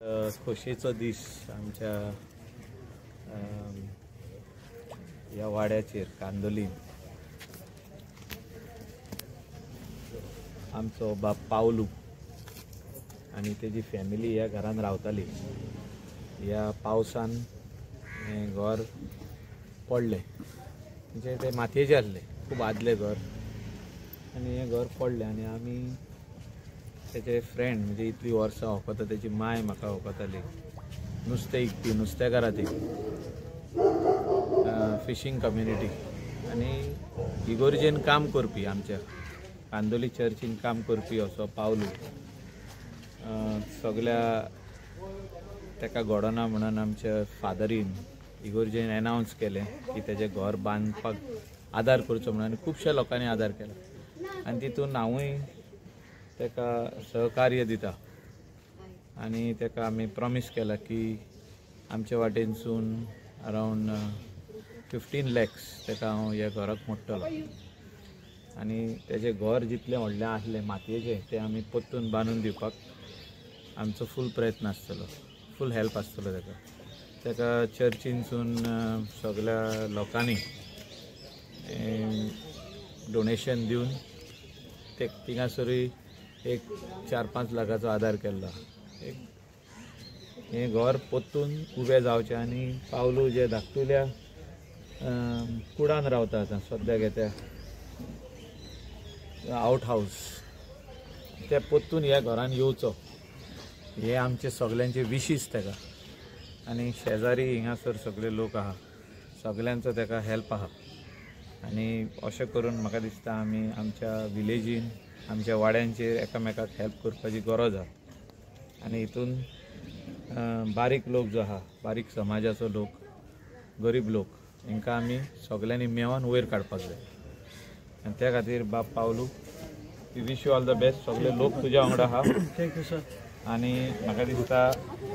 खोशेचो दीस आमच्या या वाड्याचेर कांदोलीन आमचो बाप पावलू आणि तेजी फॅमिली ह्या घरान रावताली। ह्या पावसान हें घर पडलें, म्हणजे ते मातयेचें आसलें, खूब आदलें घर आनी हें घर पडलें आनी आमी तेजे फ्रेंड म्हणजे इतली वर्सां वळखता, तेजी माय म्हाका वळखताली, नुस्तें इकपी नुस्तेकारां ती फिशींग कम्युनिटी आनी इगोर्जेन काम करपी आमच्या कांदोली चर्चीन काम करपी असो पावलू सगळ्या तेका घडोना म्हणून आमच्या फादरीन इगोर्जेन अनाउन्स केलें की तेजें घर बांदपाक आदार करचो म्हणून आनी खुबश्या लोकांनी आदार केला आनी तितून हांवूय तेका सहकार्य दिता आनी तेका आमी प्रॉमिस केला की आमच्या वाटेनसून अरावंड 15 lakhs तेका हांव ह्या घराक मोडटलो आनी तेजें घर जितलें व्हडलें आसलें मातयेचें तें आमी परतून बांदून दिवपाक आमचो फूल प्रयत्न आसतलो, फूल हेल्प आसतलो तेका चर्चीनसून सगळ्या लोकांनी डोनेशन दिवन ते थिंगासरूय एक 4-5 लाखाचो आदार केल्लो। हें घर परतून उबें जावचें आनी पावलू जे धाकटुल्या कुडान रावता आतां सद्याक येता आउट हावस ते परतून ह्या घरान येवचो हे आमचे सगळ्यांचे विशीस तेका आनी शेजारी हिंगासर सगळे लोक आहा सगळ्यांचो तेका हेल्प आहा आनी अशें करून म्हाका दिसता आमी आमच्या विलेजीन आमच्या वाड्यांचेर एकामेकाक हेल्प करपाची गरज आहा आनी हितून बारीक लोक जो आहा बारीक समाजाचो लोक गरीब लोक हांकां आमी सगळ्यांनी मेळोन वयर काडपाक जाय आनी त्या खातीर बाब पावलू we wish you all the best. सगळे लोक तुज्या वांगडा आहा। Thank you sir. आनी म्हाका दिसता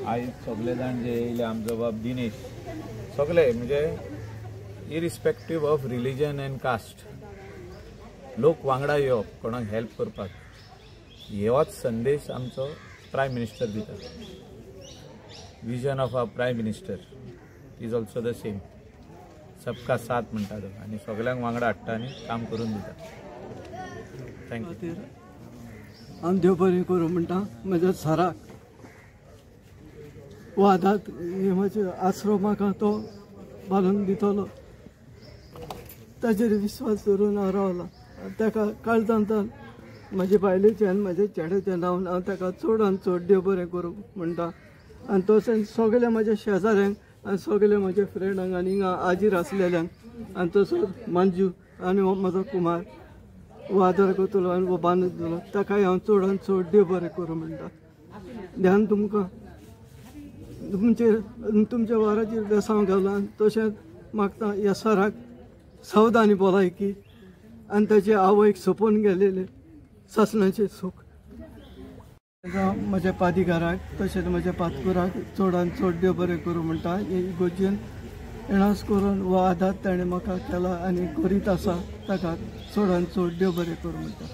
आयज सगळे जाण जे येयले आमचो बाब दिनेश सगळे म्हणजे irrespective of religion and caste लोक वांगडा येवप कोणाक हेल्प करपाक हेच संदेश आमचो प्रायम मिनिस्टर दिता। Vision of our prime minister is also the same सबका साथ म्हणटा तो आनी सगळ्यांक वांगडा हाडटा आनी काम करून दिता। थँक्यू। हांव देव बरें करूं म्हणटा म्हज्या सराक वादात म्हजे आसरो म्हाका तो बांदून दितलो ताचेर विश्वास दवरून हांव रावला। ताका काळजांतल्यान म्हजे बायलेचें आनी म्हज्या चेड्याचें नांव हांव ताका चडांत चड देव बरें करूं म्हणटा आनी तशेंच सगळ्या म्हज्या शेजाऱ्यांक आनी सगळ्या म्हज्या फ्रेंडांक आनी हिंगा हाजीर आसलेल्यांक आनी तसोच मंजू आनी म्हजो कुमार वो आदार करतलो आनी वो बांदून दितलो ताकाय हांव चडांत चड देव बरें करूं म्हणटा। ध्यान तुमकां तुमच्या वाराचेर बेसांव घाला तशेंच मागता ह्या सराक सावधानी भलायकी आनी ताचे आवयक सोंपोवन गेलेले सासणाचें सूख म्हज्या पादिकाराक तशेंच म्हज्या पातकुराक चडांत चड देव बरें करूं म्हणटा। हे इगोर्जेन येणास करून वो आदार ताणें म्हाका केला आनी करीत आसा ताका चडांत चड देव बरें करूं म्हणटा।